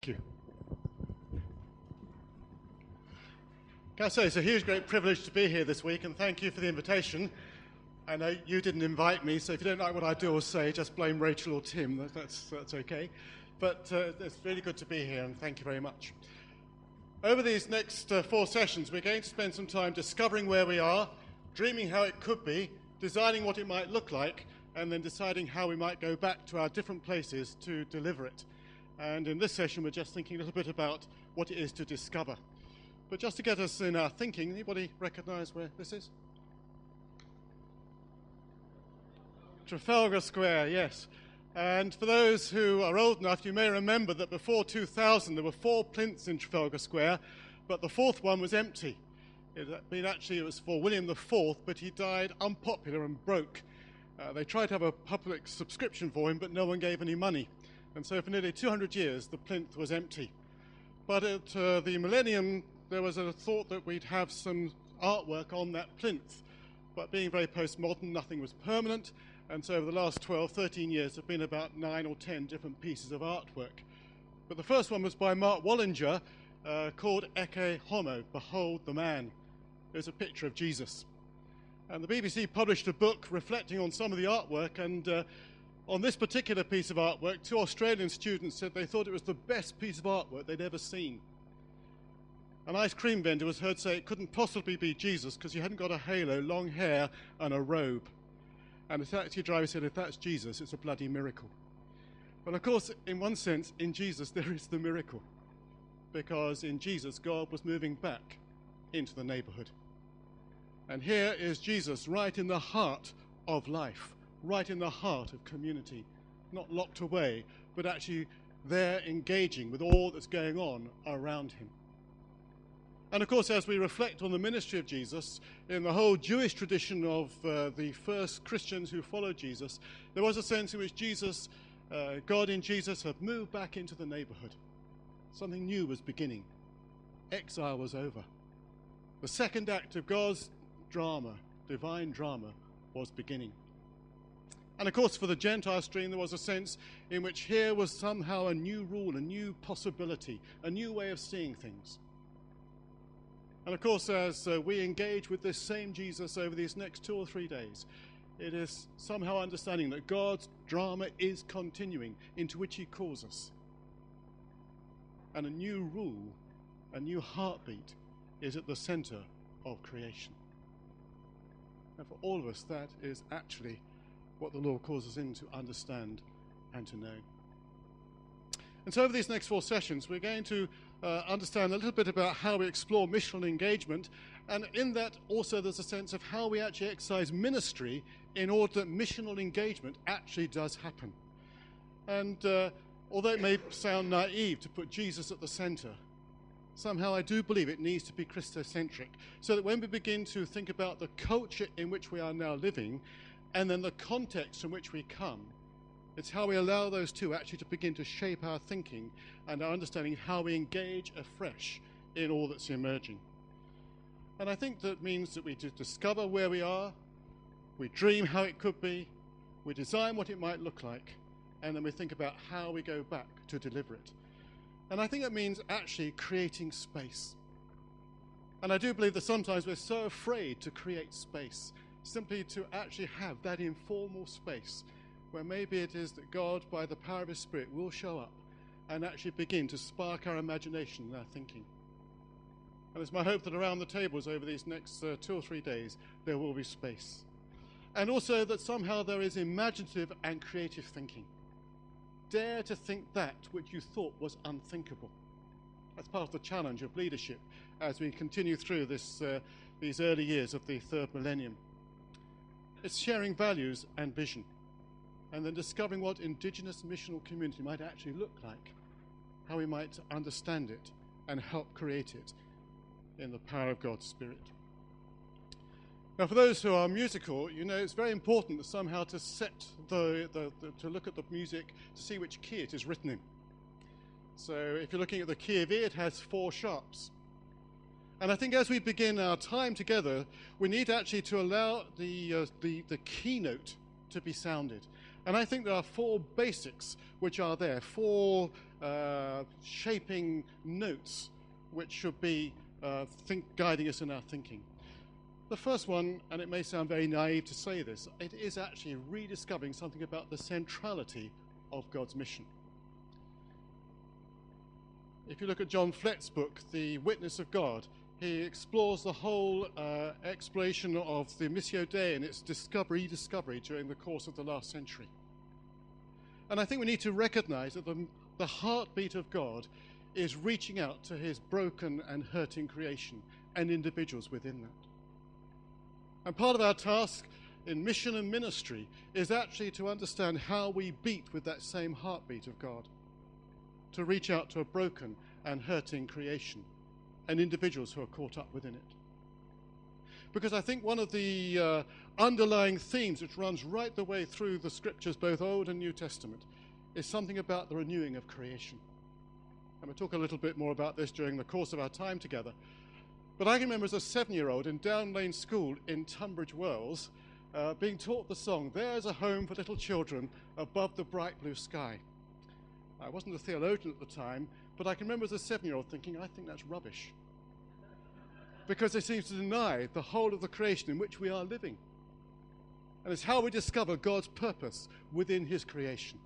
Thank you. Can I say, it's a huge, great privilege to be here this week, and thank you for the invitation. I know you didn't invite me, so if you don't like what I do or say, just blame Rachel or Tim. That's okay. But it's really good to be here, and thank you very much. Over these next 4 sessions, we're going to spend some time discovering where we are, dreaming how it could be, designing what it might look like, and then deciding how we might go back to our different places to deliver it. And in this session, we're just thinking a little bit about what it is to discover. But just to get us in our thinking, anybody recognize where this is? Trafalgar Square, yes. And for those who are old enough, you may remember that before 2000 there were 4 plinths in Trafalgar Square, but the 4th one was empty. It was for William IV, but he died unpopular and broke. They tried to have a public subscription for him, but no one gave any money. And so for nearly 200 years, the plinth was empty. But at the millennium, there was a thought that we'd have some artwork on that plinth. But being very postmodern, nothing was permanent. And so over the last 12, 13 years, there have been about 9 or 10 different pieces of artwork. But the first one was by Mark Wallinger, called Ecce Homo, Behold the Man. There's a picture of Jesus. And the BBC published a book reflecting on some of the artwork, and on this particular piece of artwork, 2 Australian students said they thought it was the best piece of artwork they'd ever seen. An ice cream vendor was heard say it couldn't possibly be Jesus because he hadn't got a halo, long hair, and a robe. And the taxi driver said, if that's Jesus, it's a bloody miracle. But of course, in one sense, in Jesus, there is the miracle. Because in Jesus, God was moving back into the neighborhood. And here is Jesus right in the heart of life, right in the heart of community, not locked away, but actually there engaging with all that's going on around him. And of course, as we reflect on the ministry of Jesus, in the whole Jewish tradition of the first Christians who followed Jesus, there was a sense in which Jesus, God in Jesus, had moved back into the neighborhood. Something new was beginning. Exile was over. The second act of God's drama, divine drama, was beginning. And of course, for the Gentile stream, there was a sense in which here was somehow a new rule, a new possibility, a new way of seeing things. And of course, as we engage with this same Jesus over these next 2 or 3 days, it is somehow understanding that God's drama is continuing, into which he calls us. And a new rule, a new heartbeat, is at the center of creation. And for all of us, that is actually what the Lord calls us in to understand and to know. And so over these next 4 sessions, we're going to understand a little bit about how we explore missional engagement, and in that also there's a sense of how we actually exercise ministry in order that missional engagement actually does happen. And although it may sound naive to put Jesus at the center, somehow I do believe it needs to be Christocentric, so that when we begin to think about the culture in which we are now living, and then the context in which we come, it's how we allow those two actually to begin to shape our thinking and our understanding how we engage afresh in all that's emerging. And I think that means that we discover where we are, we dream how it could be, we design what it might look like, and then we think about how we go back to deliver it. And I think that means actually creating space. And I do believe that sometimes we're so afraid to create space, simply to actually have that informal space where maybe it is that God, by the power of his Spirit, will show up and actually begin to spark our imagination and our thinking. And it's my hope that around the tables over these next 2 or 3 days, there will be space. And also that somehow there is imaginative and creative thinking. Dare to think that which you thought was unthinkable. That's part of the challenge of leadership as we continue through these early years of the 3rd millennium. It's sharing values and vision, and then discovering what indigenous missional community might actually look like, how we might understand it and help create it in the power of God's Spirit. Now, for those who are musical, you know it's very important somehow to set to look at the music to see which key it is written in. So if you're looking at the key of E, it has 4 sharps. And I think as we begin our time together, we need actually to allow the keynote to be sounded. And I think there are four basics which are there, four shaping notes which should be guiding us in our thinking. The first one, and it may sound very naive to say this, it is actually rediscovering something about the centrality of God's mission. If you look at John Flett's book, The Witness of God, he explores the whole exploration of the Missio Dei and its rediscovery during the course of the last century. And I think we need to recognize that the heartbeat of God is reaching out to his broken and hurting creation and individuals within that. And part of our task in mission and ministry is actually to understand how we beat with that same heartbeat of God, to reach out to a broken and hurting creation and individuals who are caught up within it. Because I think one of the underlying themes which runs right the way through the scriptures, both Old and New Testament, is something about the renewing of creation. And we'll talk a little bit more about this during the course of our time together. But I can remember as a 7-year-old in Down Lane School in Tunbridge Wells being taught the song, "There's a Home for Little Children Above the Bright Blue Sky." I wasn't a theologian at the time, but I can remember as a 7-year-old thinking, I think that's rubbish. Because it seems to deny the whole of the creation in which we are living. And it's how we discover God's purpose within his creation.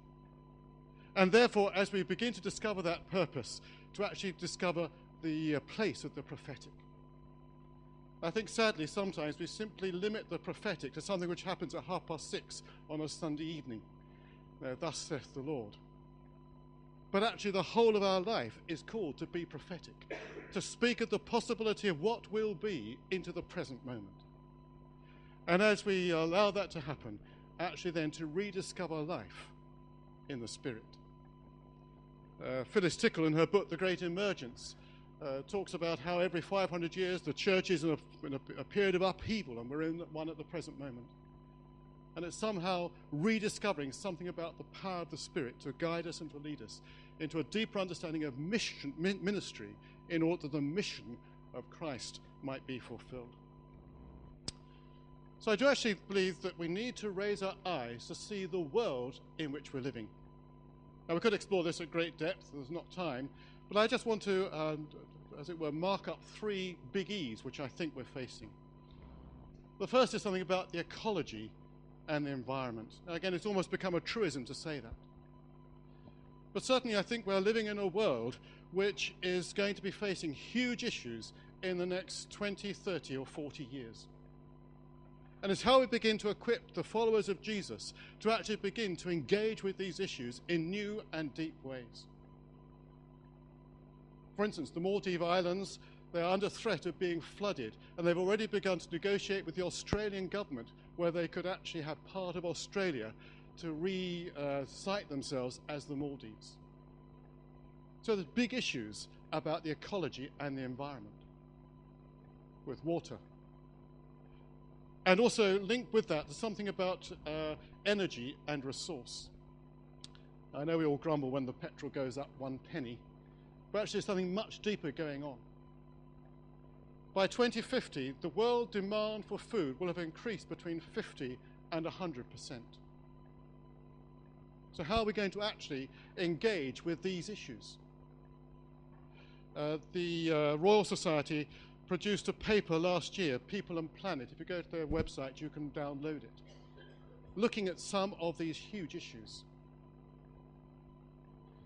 And therefore, as we begin to discover that purpose, to actually discover the place of the prophetic. I think sadly sometimes we simply limit the prophetic to something which happens at 6:30 on a Sunday evening. Thus saith the Lord. But actually the whole of our life is called to be prophetic, to speak of the possibility of what will be into the present moment. And as we allow that to happen, actually then to rediscover life in the Spirit. Phyllis Tickle in her book, The Great Emergence, talks about how every 500 years the church is in a period of upheaval, and we're in one at the present moment. And it's somehow rediscovering something about the power of the Spirit to guide us and to lead us into a deeper understanding of ministry in order that the mission of Christ might be fulfilled. So I do actually believe that we need to raise our eyes to see the world in which we're living. Now we could explore this at great depth, there's not time, but I just want to, as it were, mark up 3 big E's which I think we're facing. The first is something about the ecology and the environment. Now, again, it's almost become a truism to say that. But certainly I think we're living in a world which is going to be facing huge issues in the next 20, 30 or 40 years. And it's how we begin to equip the followers of Jesus to actually begin to engage with these issues in new and deep ways. For instance, the Maldive Islands, they are under threat of being flooded, and they've already begun to negotiate with the Australian government where they could actually have part of Australia to re-cite themselves as the Maldives. So there's big issues about the ecology and the environment with water. And also linked with that, there's something about energy and resource. I know we all grumble when the petrol goes up 1 penny, but actually there's something much deeper going on. By 2050, the world demand for food will have increased between 50 and 100%. So how are we going to actually engage with these issues? The Royal Society produced a paper last year, People and Planet. If you go to their website, you can download it, looking at some of these huge issues.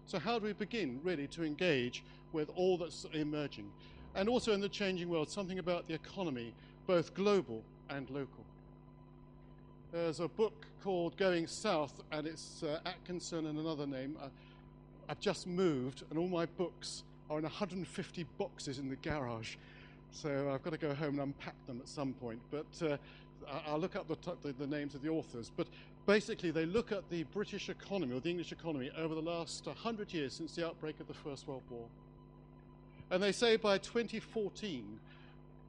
So how do we begin really to engage with all that's emerging? And also in the changing world, something about the economy, both global and local. There's a book called Going South, and it's Atkinson and another name. I've just moved, and all my books are in 150 boxes in the garage. So I've got to go home and unpack them at some point. But I'll look up the names of the authors. But basically, they look at the British economy, or the English economy, over the last 100 years since the outbreak of the First World War. And they say by 2014,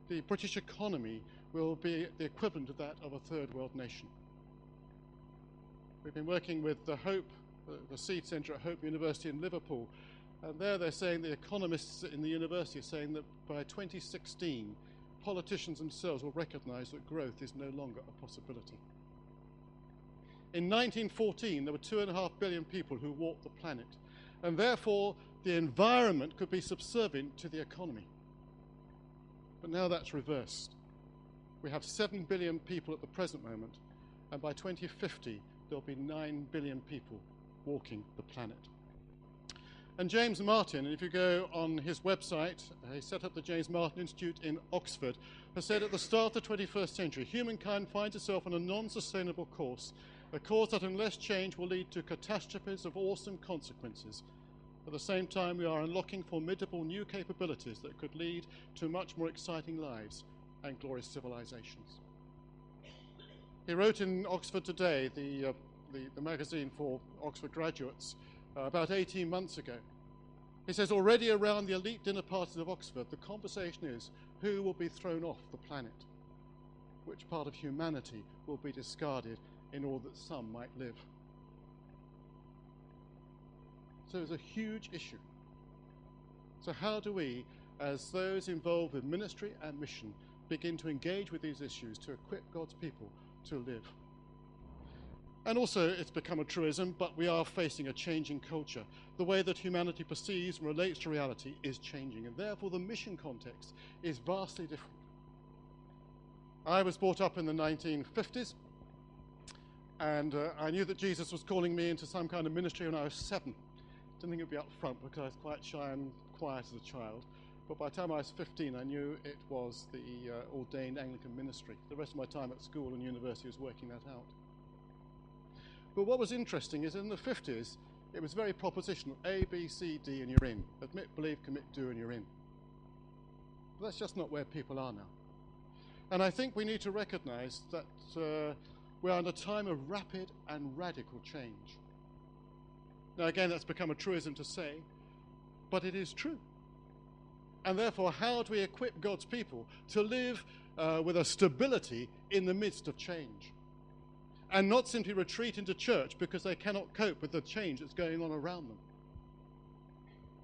the British economy will be the equivalent of that of a third world nation. We've been working with the Seed Centre at Hope University in Liverpool, and there they're saying, the economists in the university are saying that by 2016, politicians themselves will recognise that growth is no longer a possibility. In 1914, there were 2.5 billion people who walked the planet, and therefore the environment could be subservient to the economy. But now that's reversed. We have 7 billion people at the present moment, and by 2050, there'll be 9 billion people walking the planet. And James Martin, if you go on his website, he set up the James Martin Institute in Oxford, has said at the start of the 21st century, humankind finds itself on a non-sustainable course, a course that unless changed will lead to catastrophes of awesome consequences. At the same time, we are unlocking formidable new capabilities that could lead to much more exciting lives and glorious civilizations. He wrote in Oxford Today, the magazine for Oxford graduates, about 18 months ago. He says, already around the elite dinner parties of Oxford, the conversation is who will be thrown off the planet, which part of humanity will be discarded in order that some might live. So it's a huge issue. So how do we, as those involved with ministry and mission, begin to engage with these issues to equip God's people to live? And also, it's become a truism, but we are facing a changing culture. The way that humanity perceives and relates to reality is changing, and therefore the mission context is vastly different. I was brought up in the 1950s, and I knew that Jesus was calling me into some kind of ministry when I was 7. Didn't think it would be up front because I was quite shy and quiet as a child. But by the time I was 15, I knew it was the ordained Anglican ministry. The rest of my time at school and university was working that out. But what was interesting is in the 50s, it was very propositional. A, B, C, D, and you're in. Admit, believe, commit, do, and you're in. But that's just not where people are now. And I think we need to recognize that we're in a time of rapid and radical change. Now, again, that's become a truism to say, but it is true. And therefore, how do we equip God's people to live with a stability in the midst of change? And not simply retreat into church because they cannot cope with the change that's going on around them.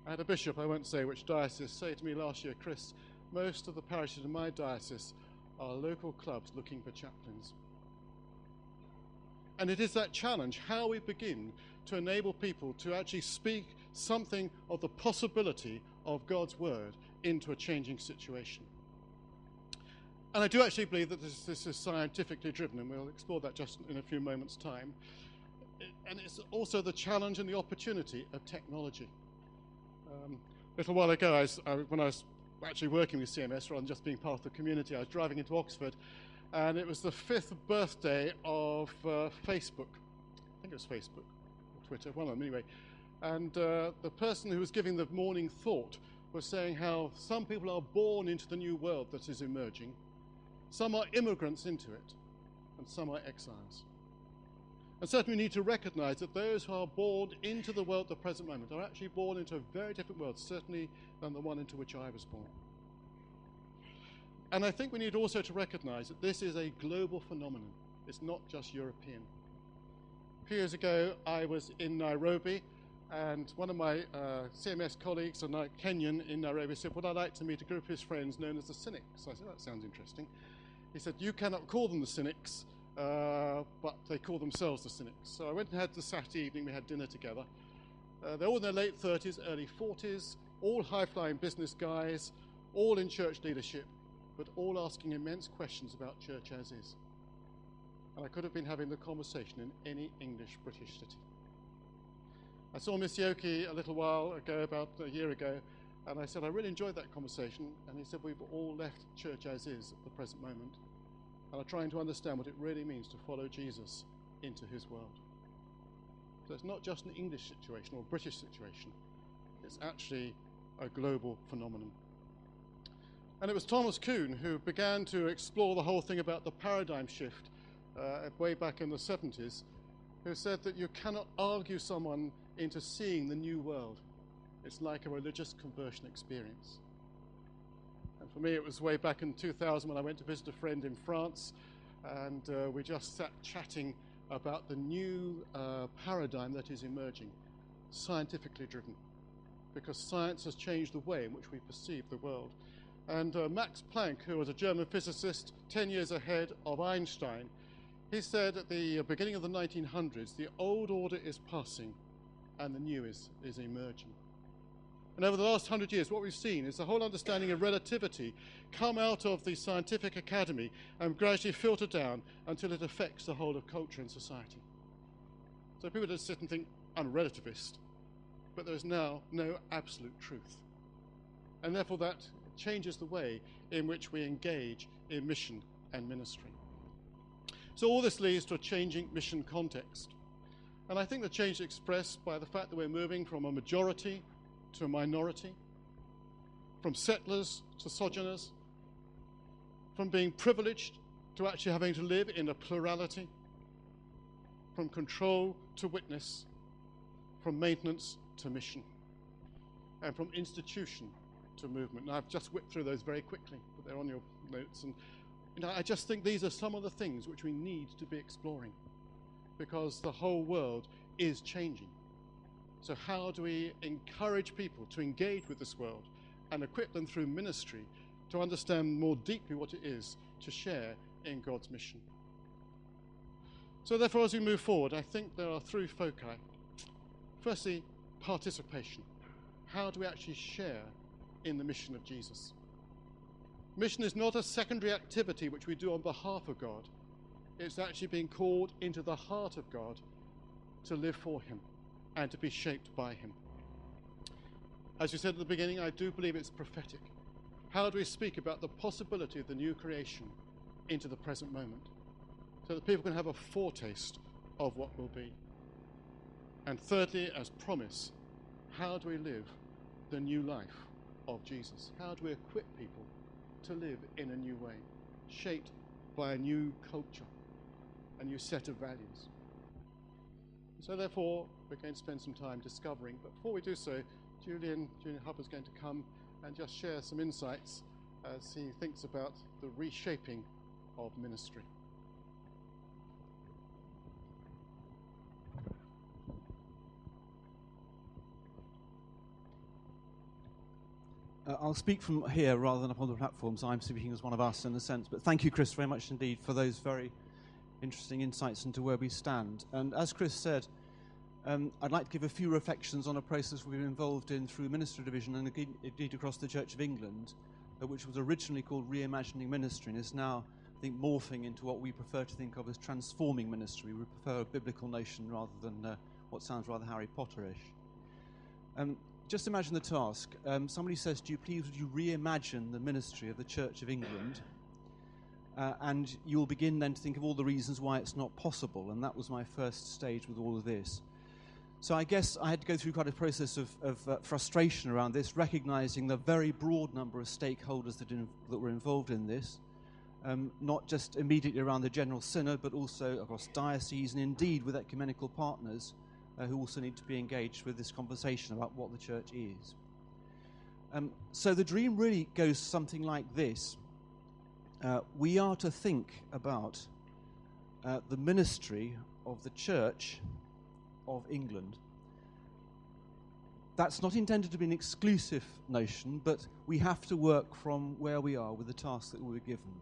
I had a bishop, I won't say which diocese, say to me last year, Chris, most of the parishes in my diocese are local clubs looking for chaplains. And it is that challenge, how we begin to enable people to actually speak something of the possibility of God's word into a changing situation. And I do actually believe that this is scientifically driven, and we'll explore that just in a few moments' time. And it's also the challenge and the opportunity of technology. A little while ago, when I was actually working with CMS rather than just being part of the community, I was driving into Oxford, and it was the 5th birthday of Facebook. I think it was Facebook or Twitter, one of them anyway. And the person who was giving the morning thought was saying how some people are born into the new world that is emerging. Some are immigrants into it, and some are exiles. And certainly we need to recognize that those who are born into the world at the present moment are actually born into a very different world, certainly than the one into which I was born. And I think we need also to recognize that this is a global phenomenon. It's not just European. A few years ago, I was in Nairobi, and one of my CMS colleagues, a Kenyan in Nairobi, said, would I like to meet a group of his friends known as the Cynics? I said, that sounds interesting. He said, you cannot call them the Cynics, but they call themselves the Cynics. So I went and had the Saturday evening, we had dinner together. They're all in their late 30s, early 40s, all high-flying business guys, all in church leadership, but all asking immense questions about church as is. And I could have been having the conversation in any English British city. I saw Miss Yoki a little while ago, about a year ago, and I said, I really enjoyed that conversation. And he said, we've all left church as is at the present moment and are trying to understand what it really means to follow Jesus into his world. So it's not just an English situation or a British situation. It's actually a global phenomenon. And it was Thomas Kuhn who began to explore the whole thing about the paradigm shift way back in the 70s, who said that you cannot argue someone into seeing the new world. It's like a religious conversion experience. And for me, it was way back in 2000 when I went to visit a friend in France, and we just sat chatting about the new paradigm that is emerging, scientifically driven, because science has changed the way in which we perceive the world. And Max Planck, who was a German physicist 10 years ahead of Einstein, He said at the beginning of the 1900s, the old order is passing and the new is emerging. And over the last 100 years, what we've seen is the whole understanding of relativity come out of the scientific academy and gradually filter down until it affects the whole of culture and society. So people just sit and think, I'm a relativist, but there is now no absolute truth. And therefore that changes the way in which we engage in mission and ministry. So all this leads to a changing mission context. And I think the change is expressed by the fact that we're moving from a majority to a minority, from settlers to sojourners, from being privileged to actually having to live in a plurality, from control to witness, from maintenance to mission, and from institution to movement. And I've just whipped through those very quickly, but they're on your notes. And I just think these are some of the things which we need to be exploring, because the whole world is changing. So how do we encourage people to engage with this world and equip them through ministry to understand more deeply what it is to share in God's mission? So therefore, as we move forward, I think there are three foci. Firstly, participation. How do we actually share in the mission of Jesus? Mission is not a secondary activity which we do on behalf of God. It's actually being called into the heart of God to live for him and to be shaped by him. As you said at the beginning, I do believe it's prophetic. How do we speak about the possibility of the new creation into the present moment so that people can have a foretaste of what will be? And thirdly, as promise, how do we live the new life of Jesus? How do we equip people to live in a new way, shaped by a new culture, a new set of values? So therefore, we're going to spend some time discovering. But before we do so, Julian Hubbard's going to come and just share some insights as he thinks about the reshaping of ministry. I'll speak from here rather than up on the platform, so I'm speaking as one of us in a sense. But thank you, Chris, very much indeed for those very interesting insights into where we stand. And as Chris said, I'd like to give a few reflections on a process we've been involved in through Ministry Division and indeed across the Church of England, which was originally called Reimagining Ministry and is now, I think, morphing into what we prefer to think of as transforming ministry. We prefer a biblical notion rather than what sounds rather Harry Potterish. Just imagine the task. Somebody says to you, please would you reimagine the ministry of the Church of England? And you'll begin then to think of all the reasons why it's not possible. And that was my first stage with all of this. So I guess I had to go through quite a process of frustration around this, recognizing the very broad number of stakeholders that were involved in this, not just immediately around the General Synod, but also across dioceses and indeed with ecumenical partners who also need to be engaged with this conversation about what the church is. So the dream really goes something like this. We are to think about the ministry of the Church of England. That's not intended to be an exclusive notion, but we have to work from where we are with the task that we were given.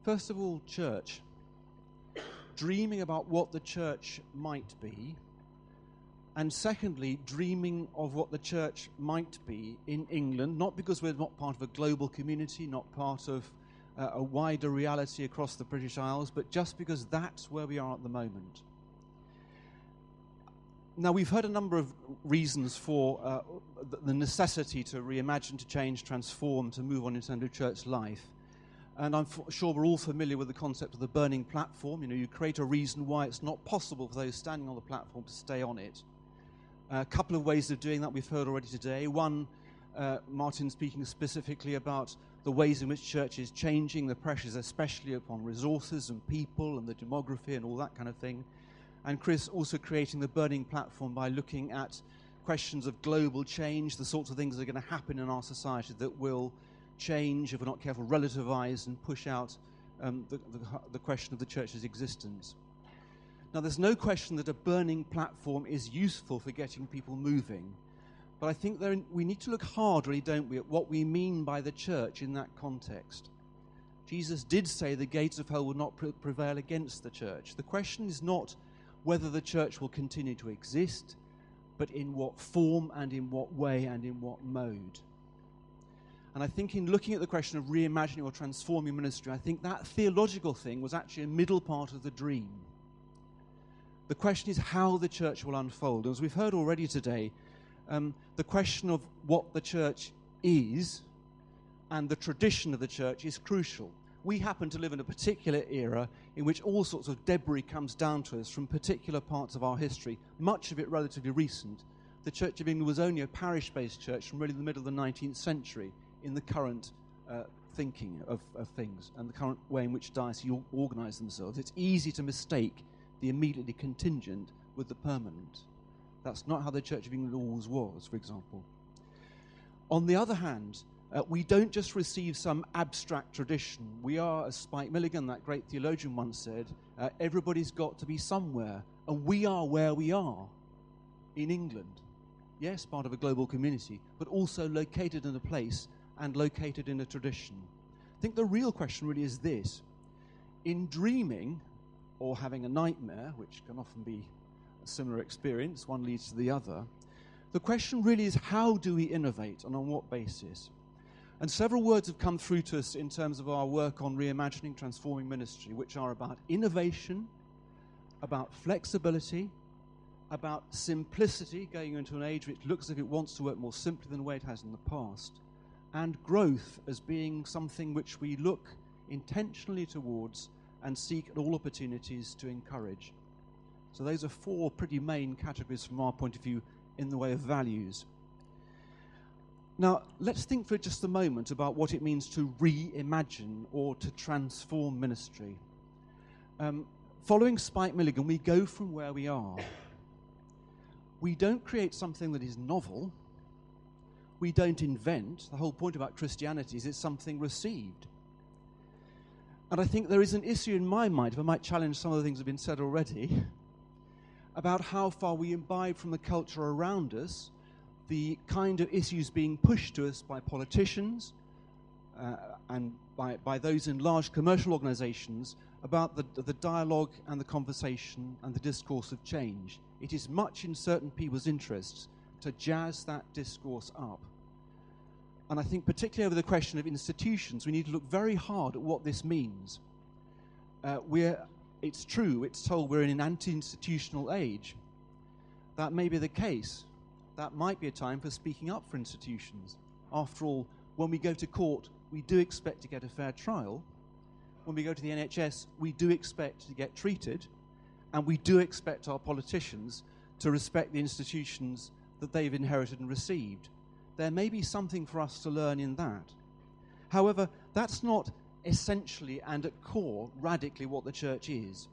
First of all, church. Dreaming about what the church might be, and secondly, dreaming of what the church might be in England, not because we're not part of a global community, not part of a wider reality across the British Isles, but just because that's where we are at the moment. Now, we've heard a number of reasons for the necessity to reimagine, to change, transform, to move on in terms of church life. And I'm sure we're all familiar with the concept of the burning platform. You know, you create a reason why it's not possible for those standing on the platform to stay on it. A couple of ways of doing that we've heard already today. One, Martin speaking specifically about the ways in which church is changing, the pressures especially upon resources and people and the demography and all that kind of thing. And Chris also creating the burning platform by looking at questions of global change, the sorts of things that are going to happen in our society that will change, if we're not careful, relativize and push out the question of the church's existence. Now, there's no question that a burning platform is useful for getting people moving, but I think we need to look hard, really, don't we, at what we mean by the church in that context. Jesus did say the gates of hell will not prevail against the church. The question is not whether the church will continue to exist, but in what form and in what way and in what mode. And I think in looking at the question of reimagining or transforming ministry, I think that theological thing was actually a middle part of the dream. The question is how the church will unfold. As we've heard already today, the question of what the church is and the tradition of the church is crucial. We happen to live in a particular era in which all sorts of debris comes down to us from particular parts of our history, much of it relatively recent. The Church of England was only a parish-based church from really the middle of the 19th century in the current thinking of things and the current way in which dioceses organise themselves. It's easy to mistake the immediately contingent with the permanent. That's not how the Church of England always was, for example. On the other hand, we don't just receive some abstract tradition. We are, as Spike Milligan, that great theologian, once said, everybody's got to be somewhere, and we are where we are in England. Yes, part of a global community, but also located in a place and located in a tradition. I think the real question really is this. In dreaming or having a nightmare, which can often be a similar experience, one leads to the other, the question really is how do we innovate and on what basis? And several words have come through to us in terms of our work on reimagining, transforming ministry, which are about innovation, about flexibility, about simplicity, going into an age which looks as if it wants to work more simply than the way it has in the past, and growth as being something which we look intentionally towards and seek at all opportunities to encourage. So those are four pretty main categories from our point of view in the way of values. Now, let's think for just a moment about what it means to reimagine or to transform ministry. Following Spike Milligan, we go from where we are. We don't create something that is novel. We don't invent. The whole point about Christianity is it's something received. And I think there is an issue in my mind, if I might challenge some of the things that have been said already, about how far we imbibe from the culture around us the kind of issues being pushed to us by politicians and by those in large commercial organizations about the dialogue and the conversation and the discourse of change. It is much in certain people's interests to jazz that discourse up. And I think particularly over the question of institutions, we need to look very hard at what this means. It's true, it's told we're in an anti-institutional age. That may be the case. That might be a time for speaking up for institutions. After all, when we go to court, we do expect to get a fair trial. When we go to the NHS, we do expect to get treated. And we do expect our politicians to respect the institutions that they've inherited and received. There may be something for us to learn in that. However, that's not essentially and at core radically what the church is.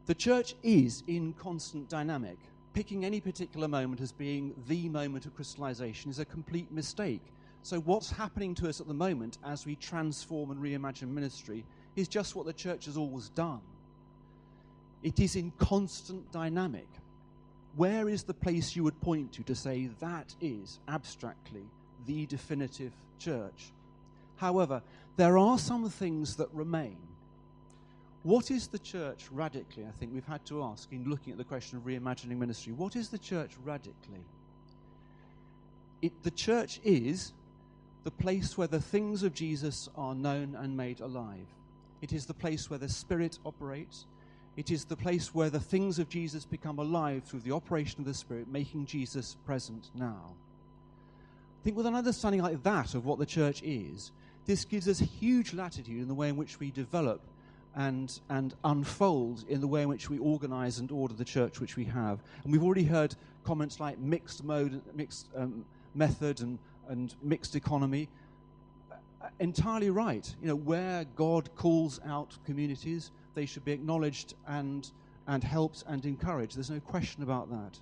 The church is in constant dynamic. Picking any particular moment as being the moment of crystallization is a complete mistake. So what's happening to us at the moment as we transform and reimagine ministry is just what the church has always done. It is in constant dynamic. Where is the place you would point to say that is, abstractly, the definitive church? However, there are some things that remain. What is the church radically, I think we've had to ask in looking at the question of reimagining ministry. What is the church radically? The church is the place where the things of Jesus are known and made alive. It is the place where the Spirit operates. It is the place where the things of Jesus become alive through the operation of the Spirit, making Jesus present now. I think with an understanding like that of what the church is, this gives us huge latitude in the way in which we develop and unfold in the way in which we organize and order the church which we have. And we've already heard comments like mixed mode, mixed method and mixed economy. Entirely right. You know, where God calls out communities, they should be acknowledged and helped and encouraged. There's no question about that.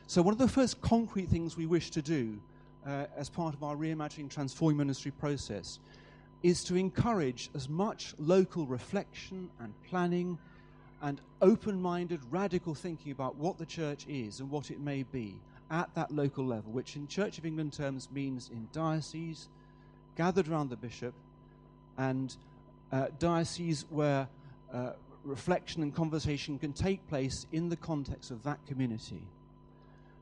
So one of the first concrete things we wish to do as part of our reimagining, transforming ministry process is to encourage as much local reflection and planning and open-minded, radical thinking about what the church is and what it may be at that local level, which in Church of England terms means in diocese, gathered around the bishop, and dioceses where reflection and conversation can take place in the context of that community.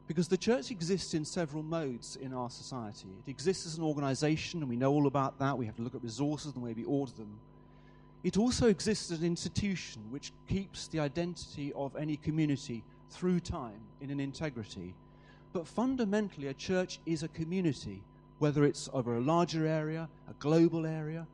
Because the church exists in several modes in our society. It exists as an organization, and we know all about that. We have to look at resources and the way we order them. It also exists as an institution which keeps the identity of any community through time in an integrity. But fundamentally, a church is a community, whether it's over a larger area, a global area,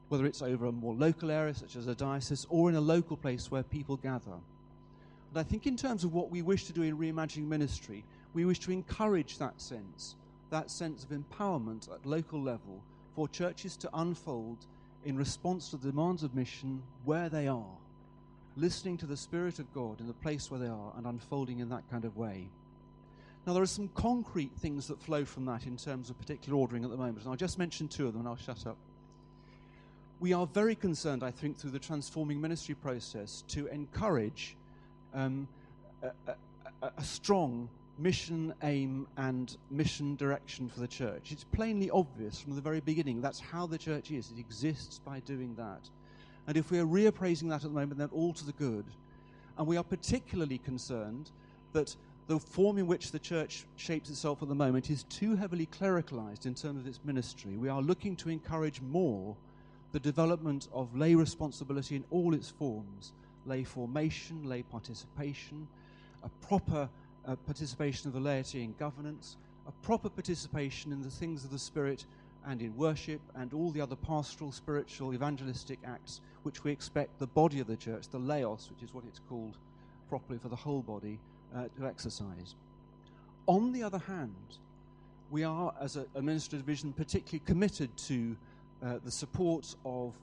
whether it's over a more local area, such as a diocese, or in a local place where people gather. And I think in terms of what we wish to do in reimagining ministry, we wish to encourage that sense of empowerment at local level for churches to unfold in response to the demands of mission where they are, listening to the Spirit of God in the place where they are and unfolding in that kind of way. Now, there are some concrete things that flow from that in terms of particular ordering at the moment, and I'll just mention two of them and I'll shut up. We are very concerned, I think, through the transforming ministry process to encourage a strong mission aim and mission direction for the church. It's plainly obvious from the very beginning that's how the church is. It exists by doing that. And if we are reappraising that at the moment, then all to the good. And we are particularly concerned that the form in which the church shapes itself at the moment is too heavily clericalized in terms of its ministry. We are looking to encourage more the development of lay responsibility in all its forms, lay formation, lay participation, a proper participation of the laity in governance, a proper participation in the things of the Spirit and in worship and all the other pastoral, spiritual, evangelistic acts which we expect the body of the church, the laos, which is what it's called properly for the whole body, to exercise. On the other hand, we are, as a ministry division, particularly committed to the support of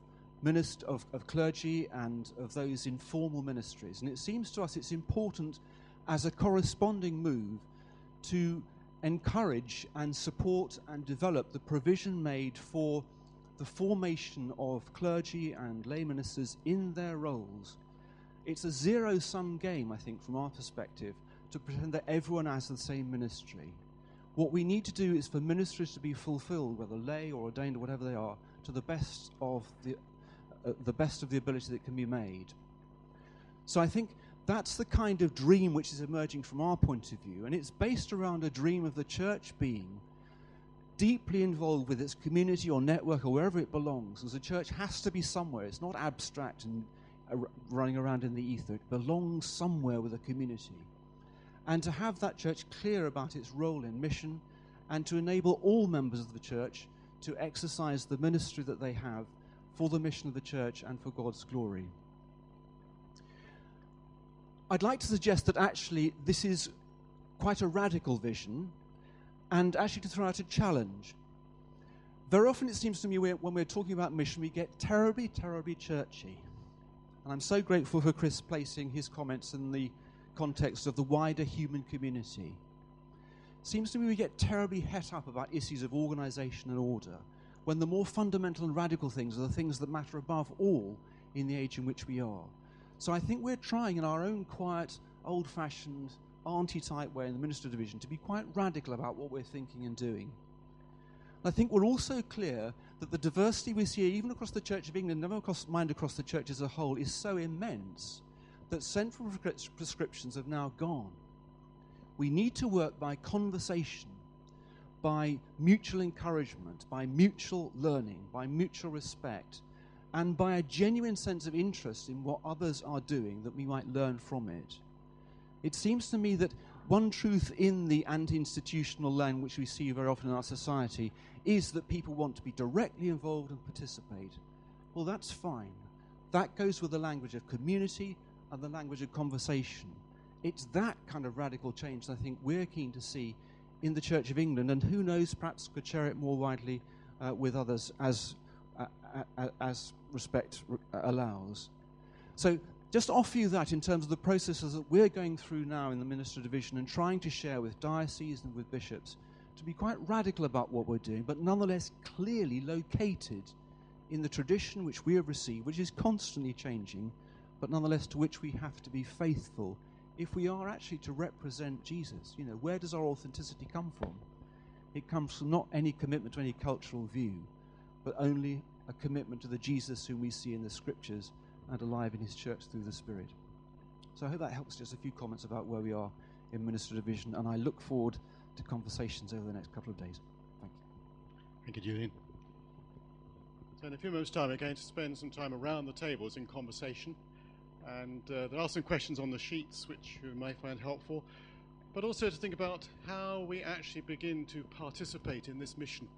clergy and of those in formal ministries. And it seems to us it's important as a corresponding move to encourage and support and develop the provision made for the formation of clergy and lay ministers in their roles. It's a zero-sum game, I think, from our perspective, to pretend that everyone has the same ministry. What we need to do is for ministries to be fulfilled, whether lay or ordained or whatever they are, to the best of the ability that can be made. So I think that's the kind of dream which is emerging from our point of view, and it's based around a dream of the church being deeply involved with its community or network or wherever it belongs. As a church has to be somewhere. It's not abstract and running around in the ether. It belongs somewhere with a community. And to have that church clear about its role in mission and to enable all members of the church to exercise the ministry that they have for the mission of the church and for God's glory. I'd like to suggest that actually this is quite a radical vision and actually to throw out a challenge. Very often it seems to me when we're talking about mission, we get terribly, terribly churchy. And I'm so grateful for Chris placing his comments in the context of the wider human community. It seems to me we get terribly het up about issues of organization and order, when the more fundamental and radical things are the things that matter above all in the age in which we are. So I think we're trying in our own quiet, old-fashioned, auntie-type way in the ministry division to be quite radical about what we're thinking and doing. I think we're also clear that the diversity we see even across the Church of England, never mind across the church as a whole, is so immense that central prescriptions have now gone. We need to work by conversation, by mutual encouragement, by mutual learning, by mutual respect, and by a genuine sense of interest in what others are doing that we might learn from it. It seems to me that one truth in the anti-institutional line which we see very often in our society is that people want to be directly involved and participate. Well, that's fine. That goes with the language of community and the language of conversation. It's that kind of radical change that I think we're keen to see in the Church of England, and who knows, perhaps could share it more widely with others as respect allows. So just offer you that in terms of the processes that we're going through now in the ministry division and trying to share with dioceses and with bishops to be quite radical about what we're doing, but nonetheless clearly located in the tradition which we have received, which is constantly changing, but nonetheless to which we have to be faithful if we are actually to represent Jesus. You know, where does our authenticity come from? It comes from not any commitment to any cultural view, but only a commitment to the Jesus whom we see in the Scriptures and alive in his church through the Spirit. So I hope that helps. Just a few comments about where we are in Ministry Division, and I look forward to conversations over the next couple of days. Thank you. Thank you, Julian. So in a few moments' time, we're going to spend some time around the tables in conversation. And there are some questions on the sheets which you may find helpful, but also to think about how we actually begin to participate in this mission,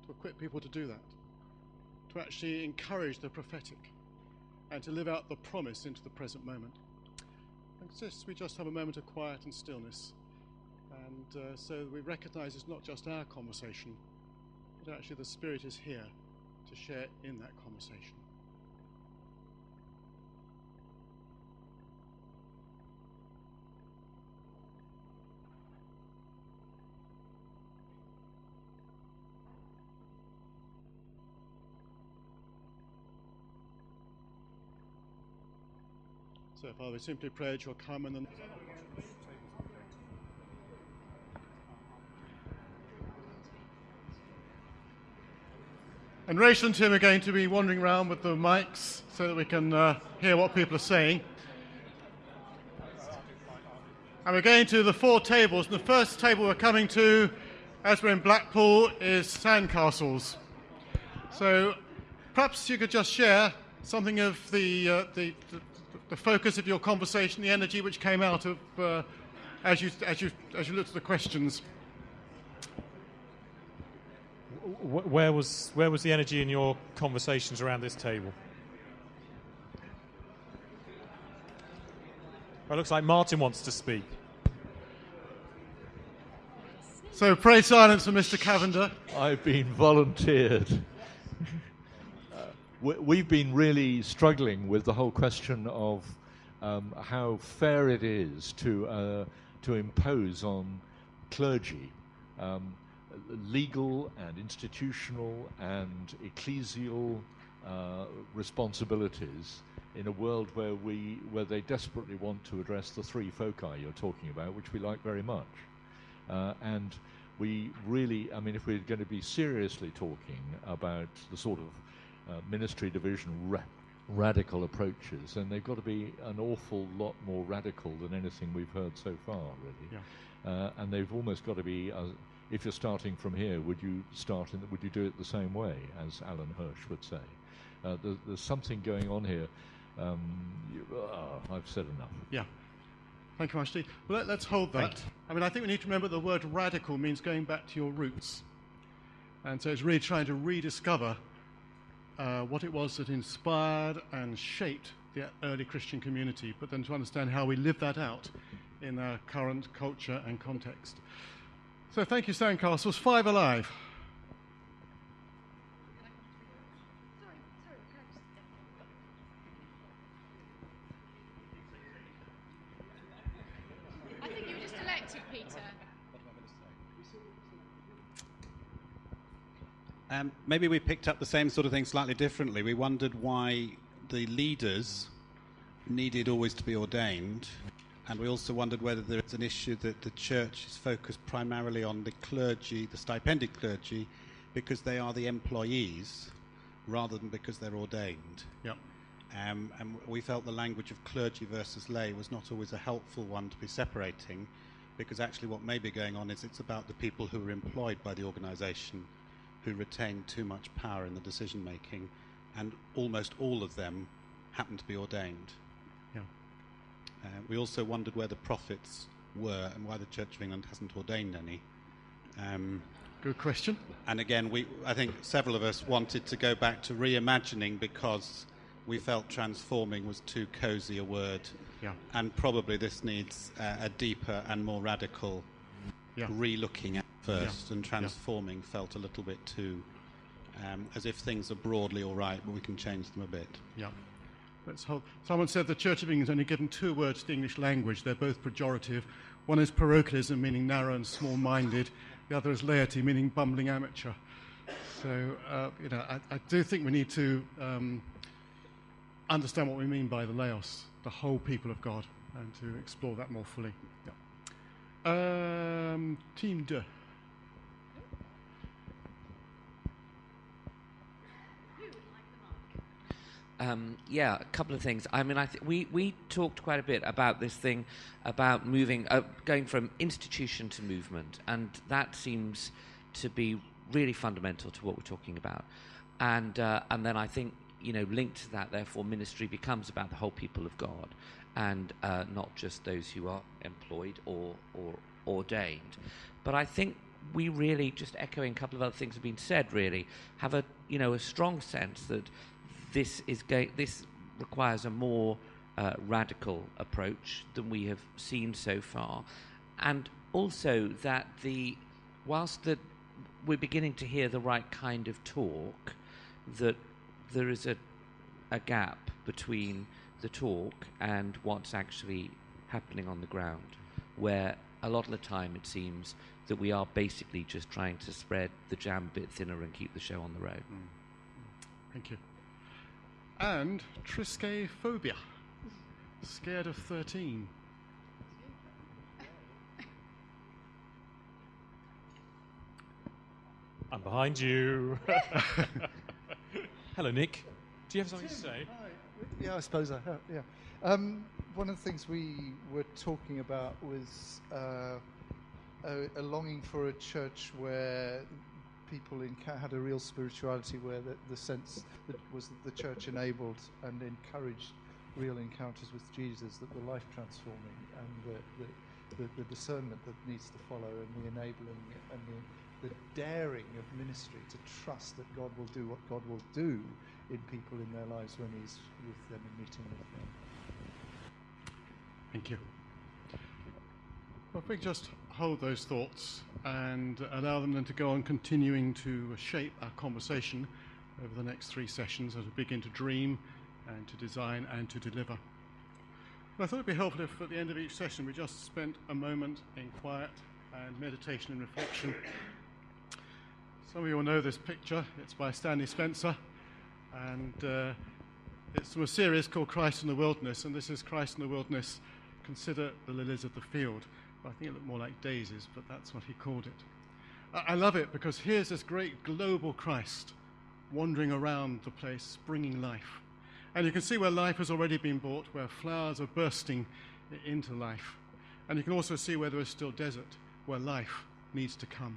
to equip people to do that, to actually encourage the prophetic, and to live out the promise into the present moment. And we just have a moment of quiet and stillness, and so we recognize it's not just our conversation, but actually the Spirit is here to share in that conversation. So, Father, we simply pray that you'll come and then. And Rachel and Tim are going to be wandering around with the mics so that we can hear what people are saying. And we're going to the 4 tables. And the first table we're coming to, as we're in Blackpool, is sandcastles. So perhaps you could just share something of the focus of your conversation, the energy which came out of as you looked at the questions. Where was the energy in your conversations around this table? Well, it looks like Martin wants to speak. So pray silence for Mr. Cavender. I've been volunteered. We've been really struggling with the whole question of how fair it is to impose on clergy legal and institutional and ecclesial responsibilities in a world where they desperately want to address the 3 foci you're talking about, which we like very much. And we really, I mean, if we're going to be seriously talking about the sort of ministry division radical approaches, then they've got to be an awful lot more radical than anything we've heard so far, really. Yeah. And they've almost got to be, if you're starting from here, would you do it the same way, as Alan Hirsch would say? There's something going on here. I've said enough. Yeah. Thank you, Ashley. Well, let's hold that. I mean, I think we need to remember the word radical means going back to your roots. And so it's really trying to rediscover what it was that inspired and shaped the early Christian community, but then to understand how we live that out in our current culture and context. So thank you, Sandcastles. 5 alive. I think you were just elected, Peter. Maybe we picked up the same sort of thing slightly differently. We wondered why the leaders needed always to be ordained, and we also wondered whether there is an issue that the church is focused primarily on the clergy, the stipended clergy, because they are the employees rather than because they're ordained. Yep. And we felt the language of clergy versus lay was not always a helpful one to be separating, because actually what may be going on is it's about the people who are employed by the organisation who retain too much power in the decision making, and almost all of them happen to be ordained. Yeah. We also wondered where the prophets were and why the Church of England hasn't ordained any. Good question. And again, I think several of us wanted to go back to reimagining because we felt transforming was too cosy a word. Yeah. And probably this needs a deeper and more radical re-looking at first, and transforming felt a little bit too as if things are broadly all right, but we can change them a bit. Yeah. Let's hold. Someone said the Church of England has only given 2 words to the English language. They're both pejorative. One is parochialism, meaning narrow and small-minded. The other is laity, meaning bumbling amateur. So, I do think we need to understand what we mean by the laos, the whole people of God, and to explore that more fully. Yeah. Team 2. Yeah, a couple of things. I mean, we talked quite a bit about this thing about moving, going from institution to movement, and that seems to be really fundamental to what we're talking about. And then I think, linked to that, therefore, ministry becomes about the whole people of God, and not just those who are employed or ordained. But I think we really, just echoing a couple of other things that have been said, really have a strong sense that this requires a more radical approach than we have seen so far, and also that whilst we're beginning to hear the right kind of talk, that there is a gap between the talk and what's actually happening on the ground, where a lot of the time it seems that we are basically just trying to spread the jam a bit thinner and keep the show on the road. Thank you. And Trisque phobia, scared of 13. I'm behind you. Hello, Nick. Do you have something to say? Hi. Yeah, I suppose I have. Yeah. One of the things we were talking about was a longing for a church where people had a real spirituality, where the sense that was that the church enabled and encouraged real encounters with Jesus that were life transforming, and the discernment that needs to follow, and the enabling and the daring of ministry to trust that God will do what God will do in people in their lives when He's with them and meeting with them. Thank you. Well, if we just hold those thoughts and allow them then to go on continuing to shape our conversation over the next 3 sessions as we begin to dream and to design and to deliver. And I thought it would be helpful if at the end of each session we just spent a moment in quiet and meditation and reflection. Some of you will know this picture. It's by Stanley Spencer, and it's from a series called Christ in the Wilderness, and this is Christ in the Wilderness, consider the lilies of the field. Well, I think it looked more like daisies, but that's what he called it. I love it because here's this great global Christ wandering around the place, bringing life. And you can see where life has already been brought, where flowers are bursting into life. And you can also see where there is still desert, where life needs to come.